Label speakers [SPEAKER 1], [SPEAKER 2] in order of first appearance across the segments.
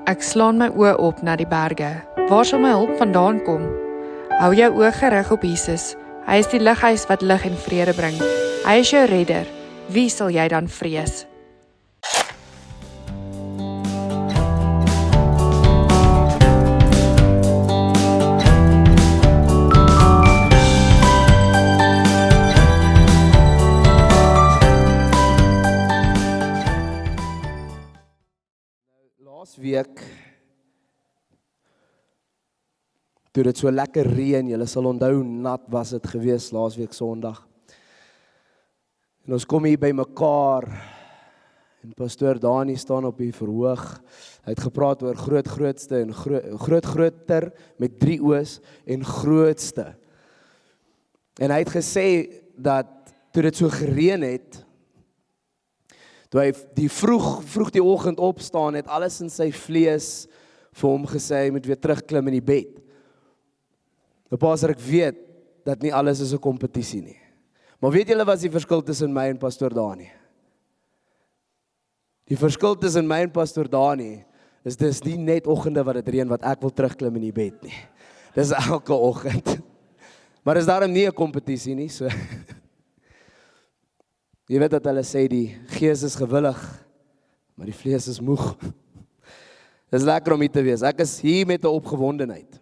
[SPEAKER 1] Ek slaan my oë op na die berge. Waar sal my hulp vandaan kom? Hou jou oë gerig op Jesus. Hy is die lighuis wat lig en vrede bring. Hy is jou redder. Wie sal jy dan vrees?
[SPEAKER 2] Laasweek, toe dit so lekker reën, julle sal onthou, nat was dit gewees laasweek Sondag. En ons kom hier by mekaar, en pastoor Dani staan op die verhoog. Hy het gepraat oor grootste en groter met 3 o's en grootste. En hy het gesê dat toe dit so gereën het, toe hy die vroeg die oggend opstaan, het alles in sy vlees vir hom gesê, hy moet weer terugklim in die bed. Nou pastor, ek weet, dat nie alles is 'n kompetisie nie. Maar weet julle wat is die verskil tussen my en pastoor Dani? Die verskil tussen my en pastoor Dani, is dis nie net oggende wat dit reën, wat ek wil terugklim in die bed nie. Dis elke oggend. Maar is daarom nie 'n kompetisie nie, so... Jy weet dat hulle sê die gees is gewillig, maar die vlees is moeg. Dit is lekker om hier te wees. Ek is hier met 'n opgewondenheid.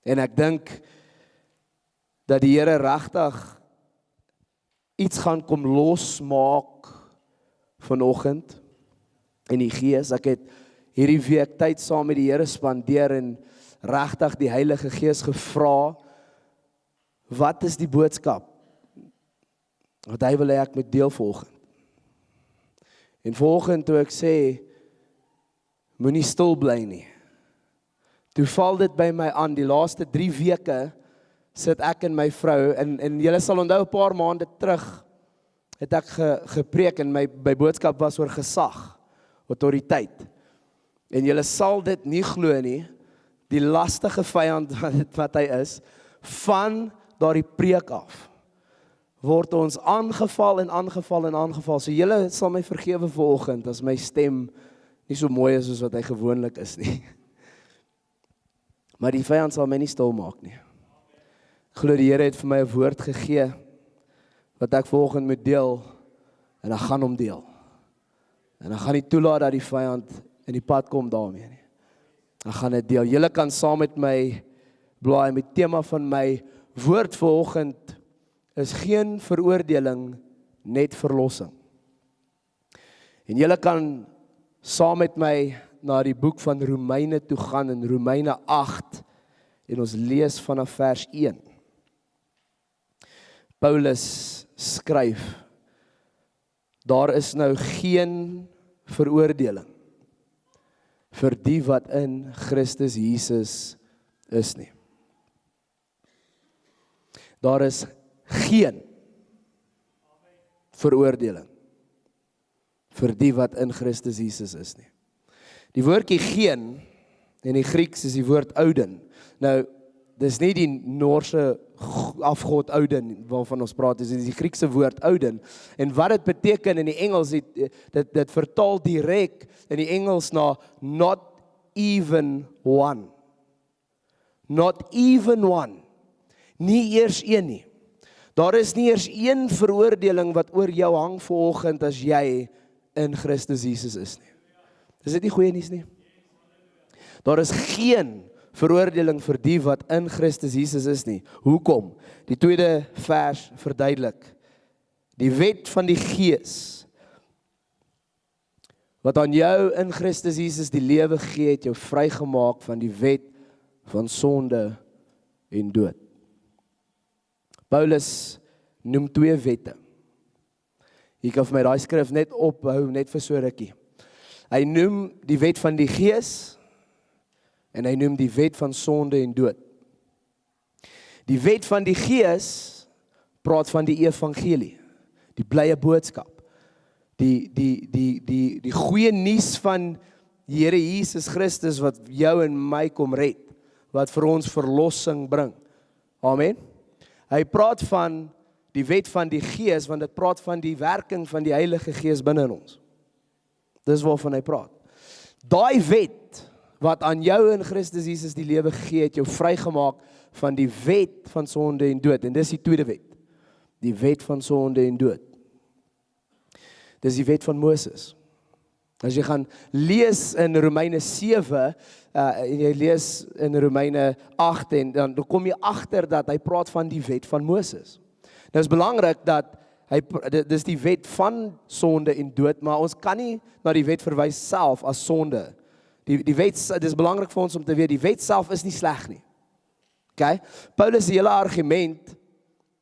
[SPEAKER 2] En ek dink dat die Here regtig iets gaan kom losmaak vanoggend in die gees. Ek het hierdie week tyd saam met die Here spandeer en regtig die Heilige Gees gevra, wat is die boodskap? Wat hy wil hê ek moet deel vanoggend. En vanoggend toe ek sê, moenie stil bly nie. Toe val dit by my aan, die laaste 3 weke sit ek en my vrou, en julle sal onthou 'n paar maande terug, het ek gepreek en my boodskap was oor gesag, autoriteit. En julle sal dit nie glo nie, die lastige vyand wat hy is, van daardie preek af, word ons aangeval en aangeval en aangeval. So julle sal my vergewe vanoggend as my stem nie so mooi is soos wat hy gewoonlik is nie. Maar die vyand sal my nie stil maak nie. Ek glo die Here het vir my 'n woord gegee wat ek vanoggend moet deel en ek gaan hom deel. En ek gaan nie toelaat dat die vyand in die pad kom daarmee nie. Ek gaan dit deel. Julle kan saam met my blaai met tema van my woord vanoggend is geen veroordeling, net verlossing. En julle kan saam met my na die boek van Romeine toe gaan, in Romeine 8, en ons lees vanaf vers 1. Paulus skryf, daar is nou geen veroordeling vir die wat in Christus Jesus is nie. Daar is geen veroordeling vir die wat in Christus Jesus is nie. Die woordjie geen, in die Grieks is die woord ouden. Nou, dis nie die Noorse afgod ouden waarvan ons praat, dis die Griekse woord ouden. En wat dit beteken in die Engels, dit vertaal direk in die Engels na not even one. Not even one. Nie eers een nie. Daar is nie eers een veroordeling wat oor jou hang vanoggend as jy in Christus Jesus is nie. Is dit nie goeie nuus nie? Daar is geen veroordeling vir die wat in Christus Jesus is nie. Hoekom? Die tweede vers verduidelik. Die wet van die Gees, wat aan jou in Christus Jesus die lewe gee, het jou vrygemaak van die wet van sonde en dood. Paulus noem 2 wette. Ek kan vir my daai skrif net ophou, net vir so rukkie. Hy noem die wet van die Gees, en hy noem die wet van sonde en dood. Die wet van die Gees praat van die evangelie, die blye boodskap, die goeie nuus van die Here Jesus Christus wat jou en my kom red, wat vir ons verlossing bring. Amen. Hy praat van die wet van die Gees, want dit praat van die werking van die Heilige Gees binne in ons. Dis waarvan hy praat. Daai wet wat aan jou in Christus Jesus die lewe gegee het, jou vrygemaak van die wet van sonde en dood. En dis die tweede wet. Die wet van sonde en dood. Dis die wet van Moses. As jy gaan lees in Romeine 7, en jy lees in Romeine 8, en dan kom jy agter dat hy praat van die wet van Moses. Nou is belangrik dat dis die wet van sonde en dood, maar ons kan nie na die wet verwys self as sonde. Die wet, dis belangrik vir ons om te weet, die wet self is nie sleg nie. Okay? Paulus se hele argument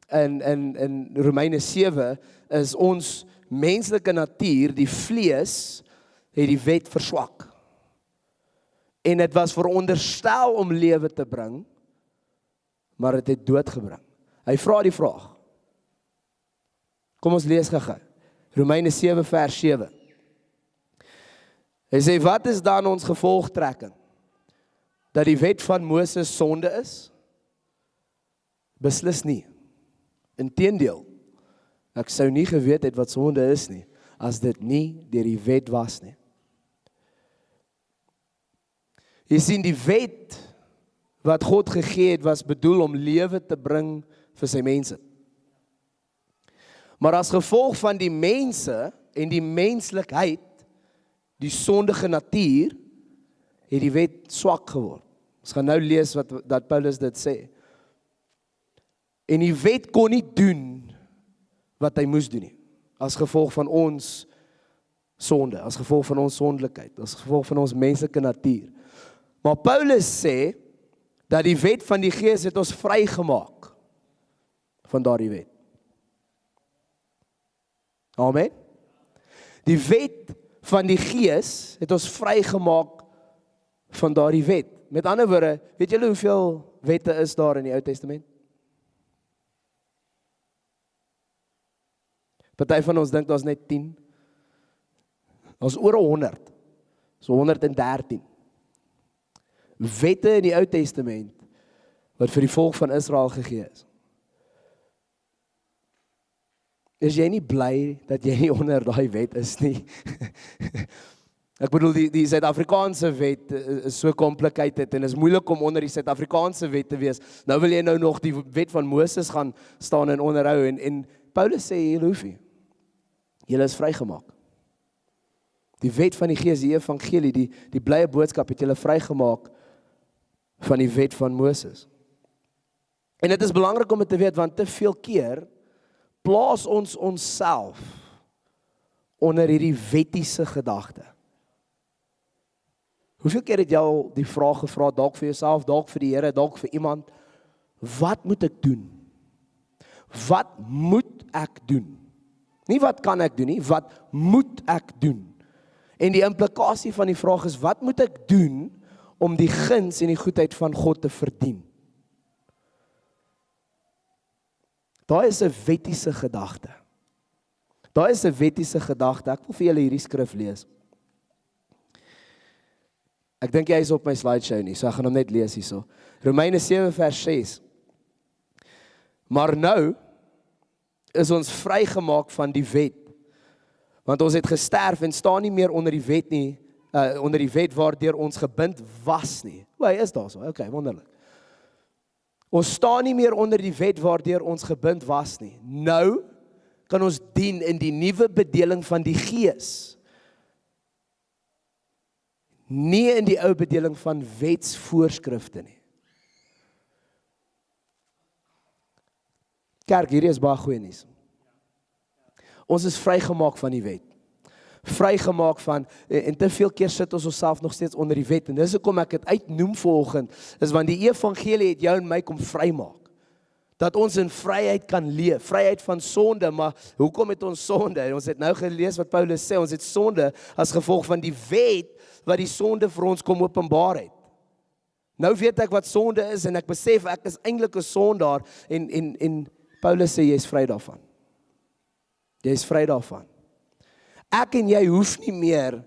[SPEAKER 2] in Romeine 7 is ons menslike natuur, die vlees, het die wet verswak. En dit was veronderstel om lewe te bring, maar dit het dood gebring. Hy vra die vraag. Kom ons lees gou. Romeine 7 vers 7. Hy sê, wat is dan ons gevolgtrekking? Dat die wet van Moses sonde is? Beslis nie. Inteendeel, ek sou nie geweet het wat sonde is nie, as dit nie deur die wet was nie. Jy sien, die wet wat God gegee het, was bedoel om lewe te bring vir sy mense. Maar as gevolg van die mense en die menslikheid, die sondige natuur, het die wet swak geword. Ons gaan nou lees dat Paulus dit sê. En die wet kon nie doen wat hy moes doen nie, as gevolg van ons sonde, as gevolg van ons sondelikheid, as gevolg van ons menslike natuur. Maar Paulus sê, dat die wet van die Gees het ons vrygemaak van daardie wet. Amen. Die wet van die Gees het ons vrygemaak van daardie wet. Met ander woorde, weet julle hoeveel wette is daar in die Ou Testament? Party van ons dink daar's net 10. Daar's oor 100. So 113. Wette in die Ou Testament wat vir die volk van Israel gegee is. Is jy nie bly dat jy nie onder daai wet is nie? Ek bedoel, die Suid-Afrikaanse wet is so complicated en is moeilik om onder die Suid-Afrikaanse wet te wees. Nou wil jy nou nog die wet van Moses gaan staan en onderhou en Paulus sê, jy hoef nie. Julle is vrygemaak. Die wet van die Gees, die evangelie, die blye boodskap het julle vrygemaak van die wet van Moses. En dit is belangrik om dit te weet, want te veel keer plaas ons onsself onder hierdie wettiese gedagte. Hoeveel keer het jy al die vraag gevra, dalk vir jouself, dalk vir die Here, dalk vir iemand, wat moet ek doen? Wat moet ek doen? Nie wat kan ek doen nie, wat moet ek doen? En die implikasie van die vraag is, wat moet ek doen om die guns en die goedheid van God te verdien? Daar is 'n wettiese gedagte. Daar is 'n wettiese gedagte. Ek wil vir julle hierdie skrif lees. Ek dink jy is op my slideshow nie, so ek gaan hom net lees hierso. Romeine 7 vers 6. Maar nou is ons vrygemaak van die wet. Want ons het gesterf en staan nie meer onder die wet nie, onder die wet waardeur ons gebind was nie. O, hy is daar so. Okay, wonderlik. Ons staan nie meer onder die wet waardeur ons gebind was nie. Nou kan ons dien in die nuwe bedeling van die Gees. Nie in die ou bedeling van wetsvoorskrifte nie. Kerk, hierdie is baie goeie nuus. Ons is vrygemaak van die wet. Vrygemaak van, en te veel keer sit ons onsself nog steeds onder die wet, en dis hoekom ek dit uitnoem vanoggend, is want die evangelie het jou en my kom vrymaak. Dat ons in vryheid kan leef, vryheid van sonde, maar hoekom het ons sonde? Ons het nou gelees wat Paulus sê, ons het sonde as gevolg van die wet, wat die sonde vir ons kom openbaar het. Nou weet ek wat sonde is, en ek besef ek is eintlik 'n sondaar, en Paulus sê, jy is vry daarvan. Jy is vry daarvan. Ek en jy hoef nie meer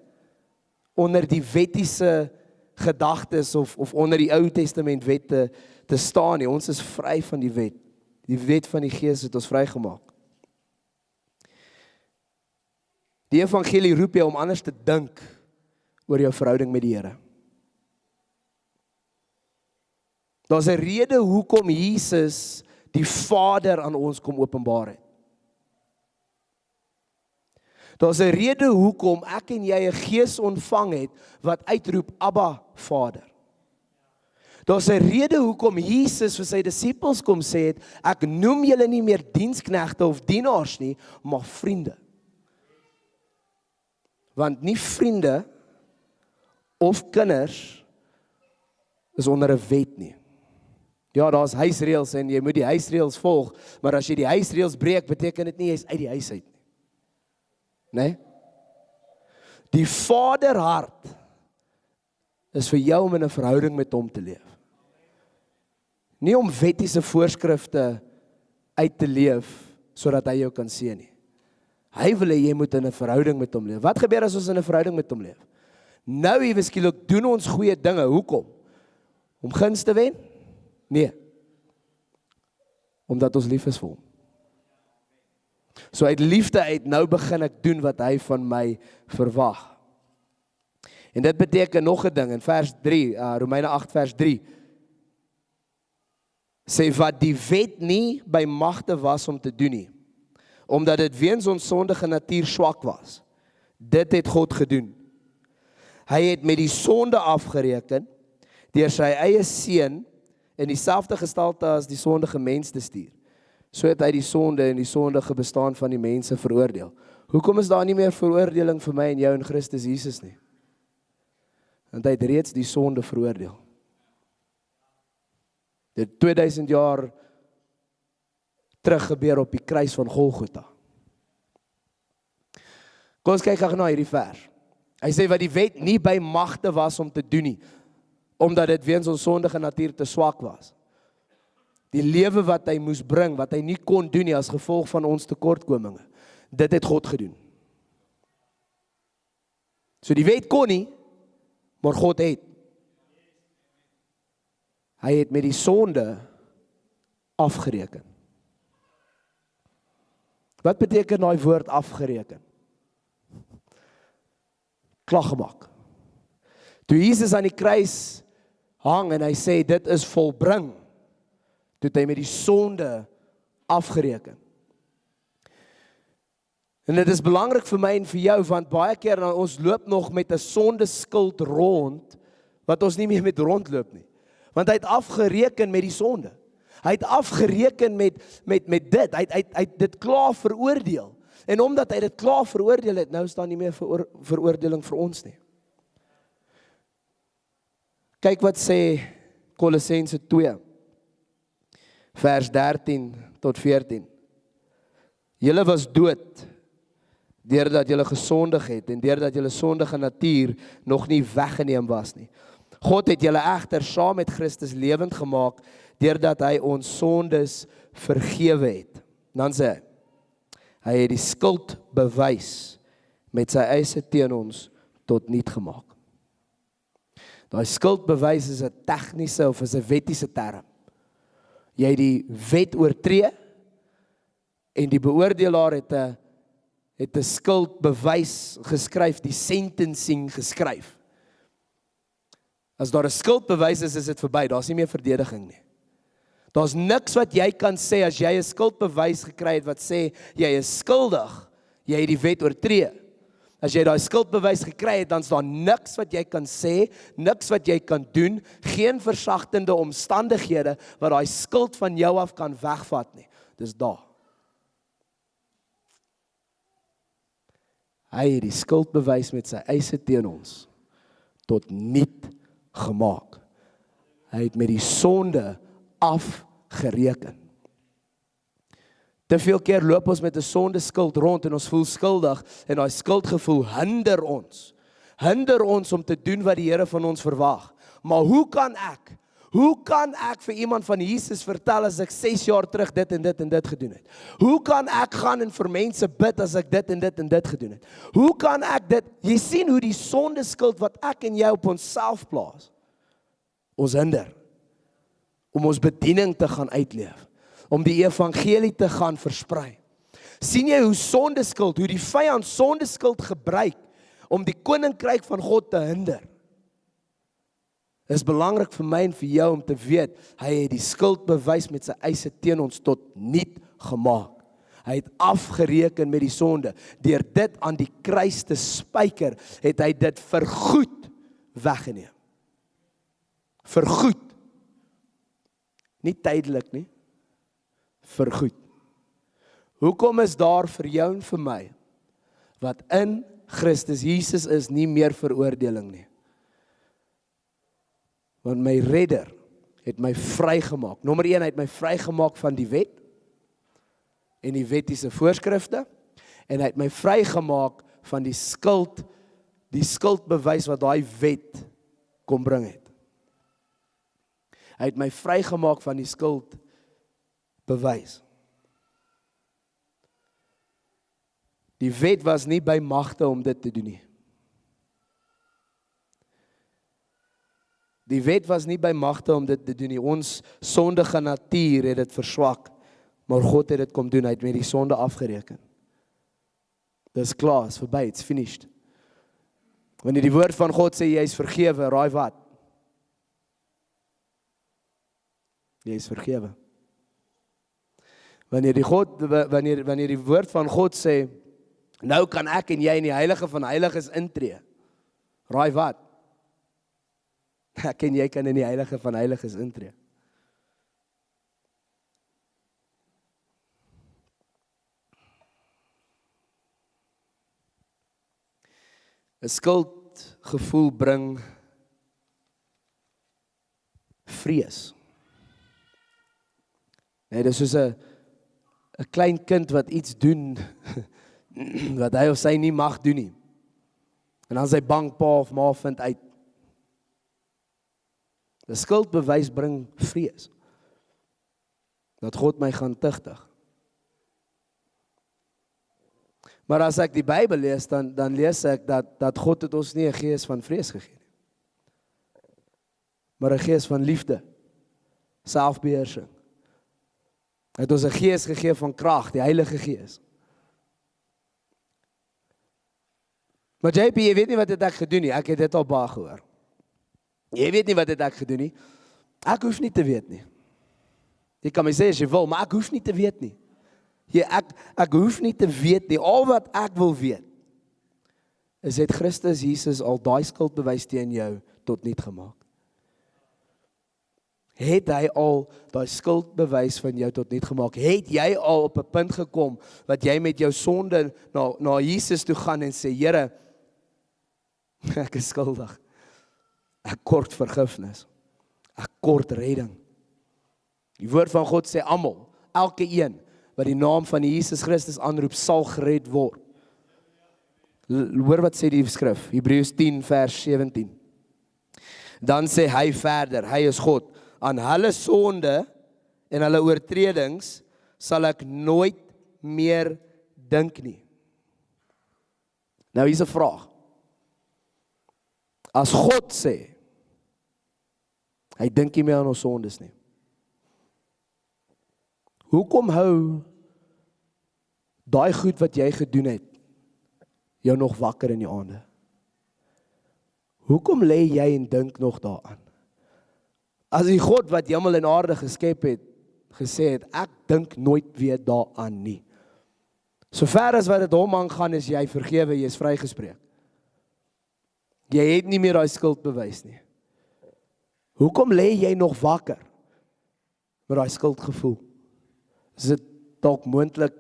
[SPEAKER 2] onder die wettiese gedagtes of onder die Ou Testament wette te staan nie. Ons is vry van die wet. Die wet van die Gees het ons vrygemaak. Die evangelie roep jou om anders te dink oor jou verhouding met die Here. Daar's 'n rede hoekom Jesus die Vader aan ons kom openbaar het. Daar's 'n rede hoekom ek en jy 'n gees ontvang het wat uitroep Abba Vader. Daar's 'n rede hoekom Jesus vir sy disippels kom sê het, ek noem julle nie meer diensknegte of dienaars nie, maar vriende. Want nie vriende of kinders is onder 'n wet nie. Ja, daar's huisreëls en jy moet die huisreëls volg, maar as jy die huisreëls breek, beteken dit nie jy's uit die huis uit nie. Nee? Die Vaderhart is vir jou om in 'n verhouding met hom te leef. Nie om wettiese voorskrifte uit te leef sodat hy jou kan seën nie. Hy wil hê jy moet in 'n verhouding met hom leef. Wat gebeur as ons in 'n verhouding met hom leef? Nou ewe skielik doen ons goeie dinge. Hoekom? Om guns te wen? Nee. Omdat ons lief is vir hom. So uit liefde uit, nou begin ek doen wat hy van my verwag. En dit beteken nog 'n ding, in vers 3, Romeine 8 vers 3, sê wat die wet nie by magte was om te doen nie, omdat dit weens ons sondige natuur swak was. Dit het God gedoen. Hy het met die sonde afgereken, deur sy eie seun in dieselfde gestalte as die sondige mens te stuur. So het hy die sonde en die sondige bestaan van die mense veroordeel. Hoekom is daar nie meer veroordeling vir my en jou in Christus Jesus nie? Want hy het reeds die sonde veroordeel. Dit 2000 jaar terug gebeur op die kruis van Golgotha. Kom ons kyk gou na hierdie vers. Hy sê wat die wet nie by magte was om te doen nie, omdat dit weens ons sondige natuur te swak was. Die lewe wat hy moes bring, wat hy nie kon doen nie as gevolg van ons tekortkominge, dit het God gedoen. So die wet kon nie, maar God het. Hy het met die sonde afgereken. Wat beteken daai woord afgereken? Klaggemaak. Toe Jesus aan die kruis hang en hy sê dit is volbring, toe het hy met die sonde afgereken. En dit is belangrik vir my en vir jou, want baie keer ons loop nog met 'n sondeskuld rond, wat ons nie meer met rondloop nie. Want hy het afgereken met die sonde. Hy het afgereken met dit, hy het dit klaar veroordeel. En omdat hy dit klaar veroordeel het, nou staan nie meer veroordeling vir ons nie. Kyk wat sê Kolossense 2, vers 13 tot 14. Julle was dood, deurdat julle gesondig het, en deurdat julle sondige natuur nog nie weggeneem was nie. God het julle egter saam met Christus lewend gemaak, deurdat hy ons sondes vergewe het. Dan sê hy het die skuld bewys met sy eise teen ons tot niet gemaak. Daai skuldbewys is 'n tegniese of is 'n wettiese term. Jy het die wet oortree en die beoordelaar het 'n skuldbewys geskryf, die sentencing geskryf. As daar 'n skuldbewys is dit verby, daar's nie meer verdediging nie. Daar's niks wat jy kan sê as jy 'n skuldbewys gekry het wat sê jy is skuldig, jy het die wet oortree. As jy daai skuldbewys gekry het, dan is daar niks wat jy kan sê, niks wat jy kan doen, geen versagtende omstandighede wat daai skuld van jou af kan wegvat nie. Dis daar. Hy het die skuldbewys met sy eise teen ons tot niet gemaak. Hy het met die sonde afgereken. Te veel keer loop ons met 'n sondeskuld rond en ons voel skuldig en daai skuldgevoel hinder ons om te doen wat die Here van ons verwag. Maar hoe kan ek vir iemand van Jesus vertel as ek 6 jaar terug dit en dit en dit gedoen het? Hoe kan ek gaan en vir mense bid as ek dit en dit en dit gedoen het? Hoe kan ek dit? Jy sien hoe die sondeskuld wat ek en jy op onsself plaas, ons hinder om ons bediening te gaan uitleef, om die evangelie te gaan versprei. Sien jy hoe sondeskuld, hoe die vyand sondeskuld gebruik om die koninkryk van God te hinder. Dit is belangrik vir my en vir jou om te weet, hy het die skuldbewys met sy eise teen ons tot niet gemaak. Hy het afgereken met die sonde. Deur dit aan die kruis te spyker, het hy dit vergoed weggeneem. Vergoed. Nie tydelik nie. Vergoed. Hoekom is daar vir jou en vir my, wat in Christus Jesus is, nie meer veroordeling nie? Want my redder het my vrygemaak. Nommer 1, hy het my vrygemaak van die wet en die wettiese voorskrifte, en hy het my vrygemaak van die skuldbewys wat daai wet kom bring het. Hy het my vrygemaak van die skuldbewys. Die wet was nie by magte om dit te doen nie. Die wet was nie by magte om dit te doen nie. Ons sondige natuur het dit verswak, maar God het dit kom doen, hy het met die sonde afgereken. Dis klaar, is verby, it's finished. Wanneer die woord van God sê, jy is vergewe, raai wat? Jy is vergewe. Wanneer die woord van God sê, nou kan ek en jy in die heilige van heiliges intree, raai wat? Ek en jy kan in die heilige van heiliges intree. Een skuldgevoel bring vrees. Nee, dit is soos 'n klein kind wat iets doen wat hy of sy nie mag doen nie. En dan sy bang pa of ma vind uit. Die skuldbewys bring vrees. Dat God my gaan tugtig. Maar as ek die Bybel lees, dan lees ek dat God het ons nie 'n gees van vrees gegee nie. Maar 'n gees van liefde, selfbeheersing. Hy het ons 'n gees gegee van krag, die Heilige Gees. Maar JP, jy weet nie wat het ek gedoen nie, ek het dit al baie gehoor. Jy weet nie wat het ek gedoen nie, ek hoef nie te weet nie. Jy kan my sê as jy wil, maar ek hoef nie te weet nie. Ek hoef nie te weet nie, al wat ek wil weet, is het Christus Jesus al daai skuldbewys teen jou tot niet gemaak. Het hy al daai skuldbewys van jou tot niet gemaak? Het jy al op 'n punt gekom, wat jy met jou sonde na Jesus toe gaan en sê, Here, ek is skuldig. Ek kort vergifnis. Ek kort redding. Die woord van God sê almal, elke een wat die naam van Jesus Christus aanroep, sal gered word. Hoor wat sê die skrif, Hebreërs 10 vers 17. Dan sê hy verder, hy is God, aan hulle sonde en hulle oortredings sal ek nooit meer dink nie. Nou hier is 'n vraag. As God sê, hy dink nie meer aan ons sondes nie. Hoekom hou daai goed wat jy gedoen het, jou nog wakker in die aande? Hoekom lê jy en dink nog daaraan? As die God wat hemel en aarde geskep het, gesê het, ek dink nooit weer daaraan nie. Sover as wat dit hom aangaan, is jy vergewe, jy is vrygespreek. Jy het nie meer daai skuld bewys nie. Hoekom lê jy nog wakker met daai skuldgevoel? Is dit dalk moontlik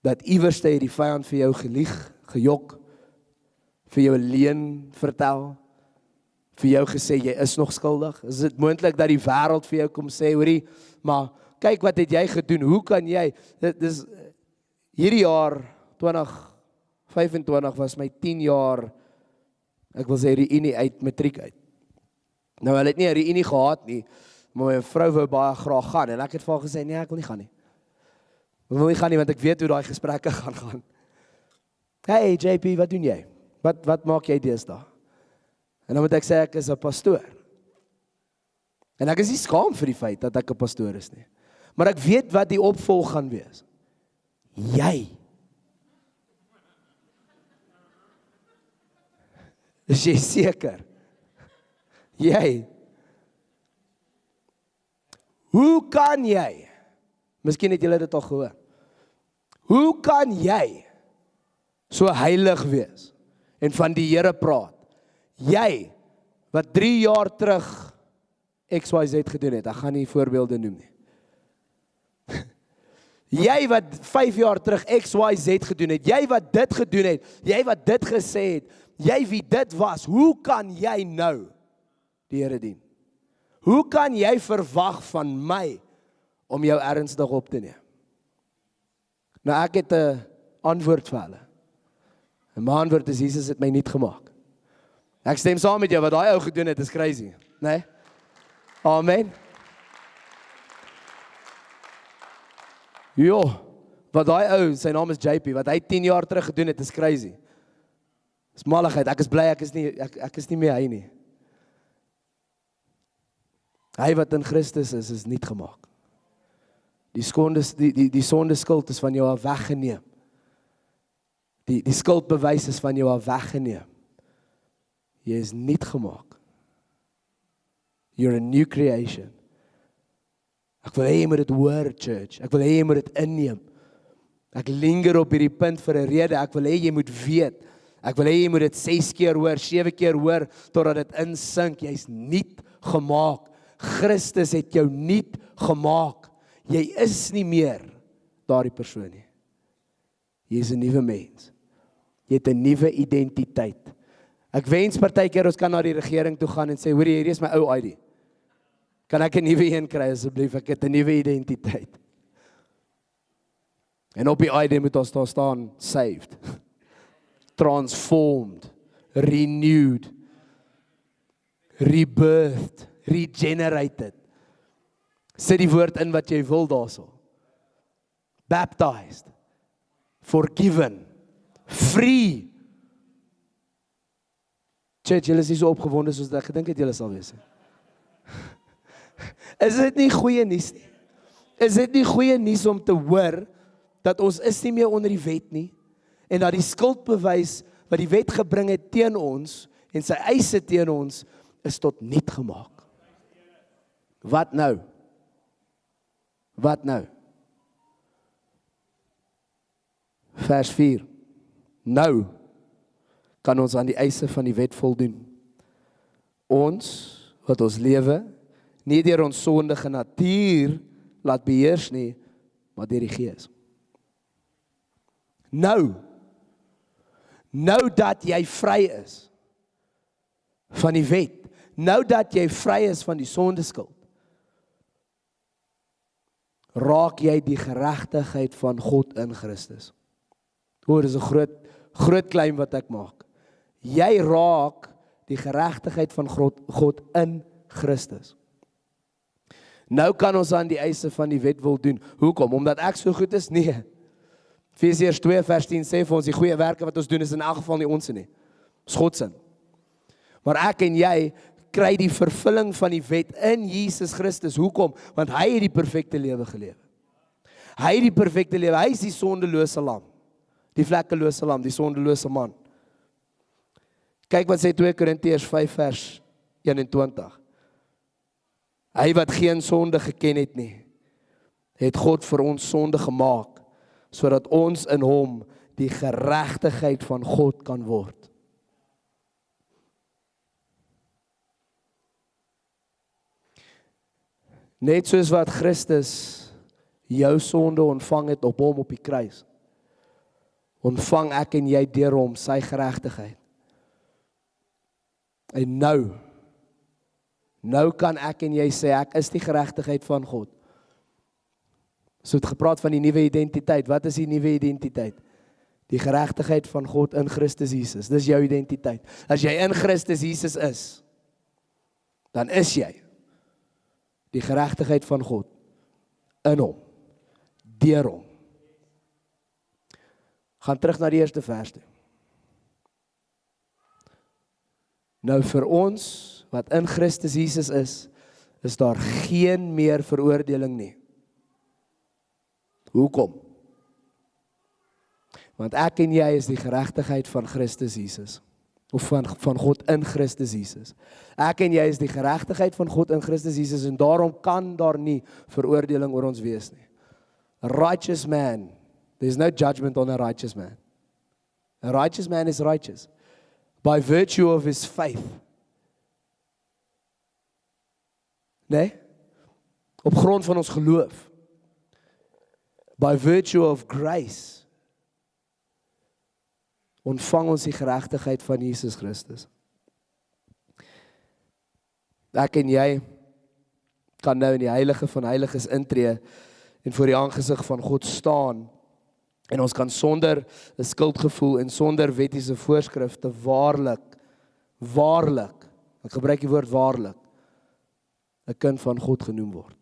[SPEAKER 2] dat iewerste het die vyand vir jou gelieg, gejok, vir jou leuen vertel, vir jou gesê jy is nog skuldig? Is dit moontlik dat die wêreld vir jou kom sê, hoorie, maar kyk wat het jy gedoen, hoe kan jy, dis hierdie jaar 2025 was my 10 jaar, ek wil sê reunie uit matriek uit. Nou hulle het nie 'n reunie gehad nie, maar my vrou wou baie graag gaan, en ek het vir haar gesê, nee, ek wil nie gaan nie. Ek wil nie gaan nie, want ek weet hoe daai gesprekke gaan. Hey JP, wat doen jy? Wat maak jy deesdae? En dan moet ek sê, ek is 'n pastoor. En ek is nie skaam vir die feit dat ek 'n pastoor is nie. Maar ek weet wat die opvolg gaan wees. Jy Is jy seker? Jy. Hoe kan jy? Miskien het julle dit al gehoor. Hoe kan jy so heilig wees en van die Here praat? Jy wat 3 jaar terug XYZ gedoen het. Ek gaan nie voorbeelde noem nie. Jy wat 5 jaar terug XYZ gedoen het, jy wat dit gedoen het, jy wat dit gesê het, jy wie dit was, hoe kan jy nou die Here dien? Hoe kan jy verwag van my om jou ernstig op te neem? Nou ek het 'n antwoord vir hulle. En my antwoord is, Jesus het my nuut gemaak. Ek stem saam met jou, wat daai ou gedoen het is crazy, né? Amen. Jo, wat daai ou, sy naam is JP, wat hy 10 jaar terug gedoen het is crazy. Dis malligheid, ek is bly ek is nie meer hy nie. Hy wat in Christus is nuut gemaak. Die sonde skuld is van jou af weggeneem. Die skuldbewys is van jou af weggeneem. Jy is nuut gemaak. You're a new creation. Ek wil hê jy moet dit hoor, church. Ek wil hê jy moet dit inneem. Ek linger op hierdie punt vir 'n rede. Ek wil hê jy moet weet. Ek wil hê jy moet dit 6 keer hoor, 7 keer hoor, totdat dit insink. Jy's nuut gemaak. Christus het jou nuut gemaak. Jy is nie meer daardie persoon nie. Jy is 'n nuwe mens. Jy het 'n nuwe identiteit. Ek wens partykeer ons kan na die regering toe gaan en sê, hoor jy, hierdie is my ou ID. Kan ek 'n nuwe een kry asseblief? Ek het 'n nuwe identiteit. En op die ID moet ons daar staan, saved, transformed, renewed, rebirthed, regenerated. Sit die woord in wat jy wil daarso. Baptized, forgiven, free. Church, julle is nie so opgewonde soos ek gedink het julle sal wees. Is dit nie goeie nuus nie? Is dit nie goeie nuus om te hoor dat ons is nie meer onder die wet nie en dat die skuldbewys wat die wet gebring het teen ons en sy eise teen ons is tot niet gemaak. Wat nou? Wat nou? Vers 4. Nou kan ons aan die eise van die wet voldoen. Ons, wat ons lewe, nie deur ons sondige natuur laat beheers nie, maar deur die Gees. Nou dat jy vry is van die wet, nou dat jy vry is van die sondeskuld, raak jy die geregtigheid van God in Christus. Dit is 'n groot claim wat ek maak. Jy raak die geregtigheid van God in Christus. Nou kan ons aan die eise van die wet voldoen. Hoekom? Omdat ek so goed is? Nee. Efesiërs 2 vers 10 sê vir ons, die goeie werke wat ons doen is in elk geval nie ons nie. Dis God se. Maar ek en jy kry die vervulling van die wet in Jesus Christus. Hoekom? Want hy het die perfekte lewe gelewe. Hy het die perfekte lewe. Hy is die sondelose lam. Die vlekkelose lam, die sondelose man. Kyk wat sê 2 Korintiërs 5 vers 21. Hy wat geen sonde geken het nie, het God vir ons sonde gemaak, sodat ons in hom die geregtigheid van God kan word. Net soos wat Christus jou sonde ontvang het op hom op die kruis, ontvang ek en jy deur hom sy geregtigheid. En nou kan ek en jy sê, ek is die geregtigheid van God. So het gepraat van die nuwe identiteit. Wat is die nuwe identiteit? Die geregtigheid van God in Christus Jesus. Dis jou identiteit. As jy in Christus Jesus is, dan is jy die geregtigheid van God in hom, deur hom. Gaan terug na die eerste vers toe. Nou vir ons wat in Christus Jesus is daar geen meer veroordeling nie. Hoekom? Want ek en jy is die geregtigheid van Christus Jesus. of van God in Christus Jesus. Ek en jy is die geregtigheid van God in Christus Jesus en daarom kan daar nie veroordeling oor ons wees nie. A righteous man, there's no judgment on a righteous man. A righteous man is righteous by virtue of his faith. Nee? Op grond van ons geloof. By virtue of grace. Ontvang ons die geregtigheid van Jesus Christus. Ek en jy kan nou in die heilige van heiliges intree en voor die aangesig van God staan en ons kan sonder 'n skuldgevoel en sonder wettiese voorskrifte waarlik, ek gebruik die woord waarlik, 'n kind van God genoem word.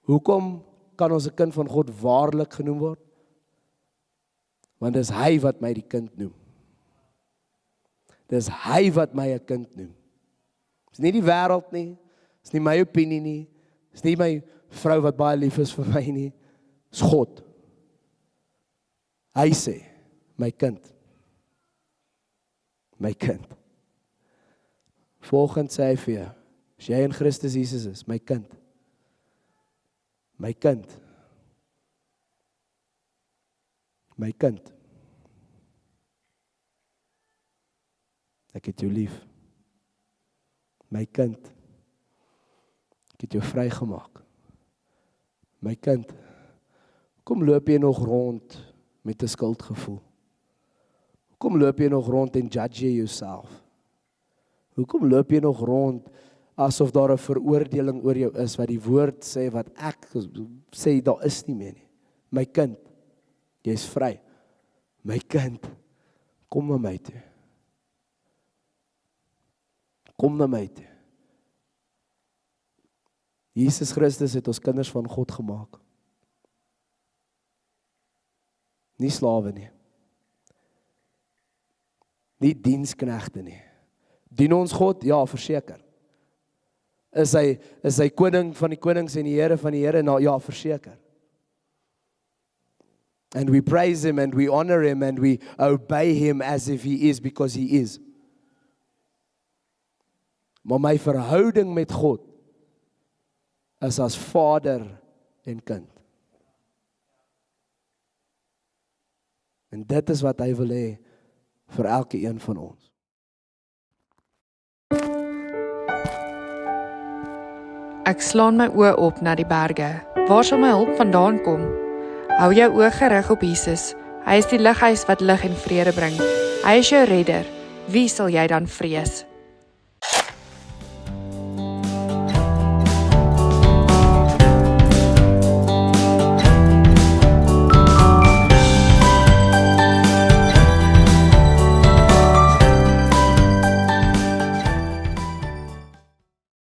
[SPEAKER 2] Hoekom kan ons 'n kind van God waarlik genoem word? Want dis hy wat my die kind noem. Dis hy wat my 'n kind noem. Dis nie die wêreld nie, dis nie my opinie nie, dis nie my vrou wat baie lief is vir my nie, dis God. Hy sê, my kind. My kind. Volgens sê hy vir jou, as jy in Christus Jesus is, my kind. My kind. My kind. Ek het jou lief. My kind. Ek het jou vrygemaak. My kind. Kom loop jy nog rond met 'n skuldgevoel? Hoekom loop jy nog rond en judge jy jouself? Hoekom loop jy nog rond asof daar 'n veroordeling oor jou is wat die woord sê wat ek sê daar is nie meer nie. My kind, jy is vry. My kind, kom na my toe. Kom na my toe. Jesus Christus het ons kinders van God gemaak. Nie slawe nie. Nie diensknegte nie. Dien ons God? Ja, verseker. Is hy koning van die konings en die Here van die Here? Nou ja, verseker. And we praise him and we honor him and we obey him as if he is because he is. Maar my verhouding met God is as vader en kind. En dit is wat hy wil hê vir elke een van ons.
[SPEAKER 1] Ek slaan my oë op na die berge. Waar sal my hulp vandaan kom? Hou jou oë gerig op Jesus. Hy is die lighuis wat lig en vrede bring. Hy is jou redder. Wie sal jy dan vrees?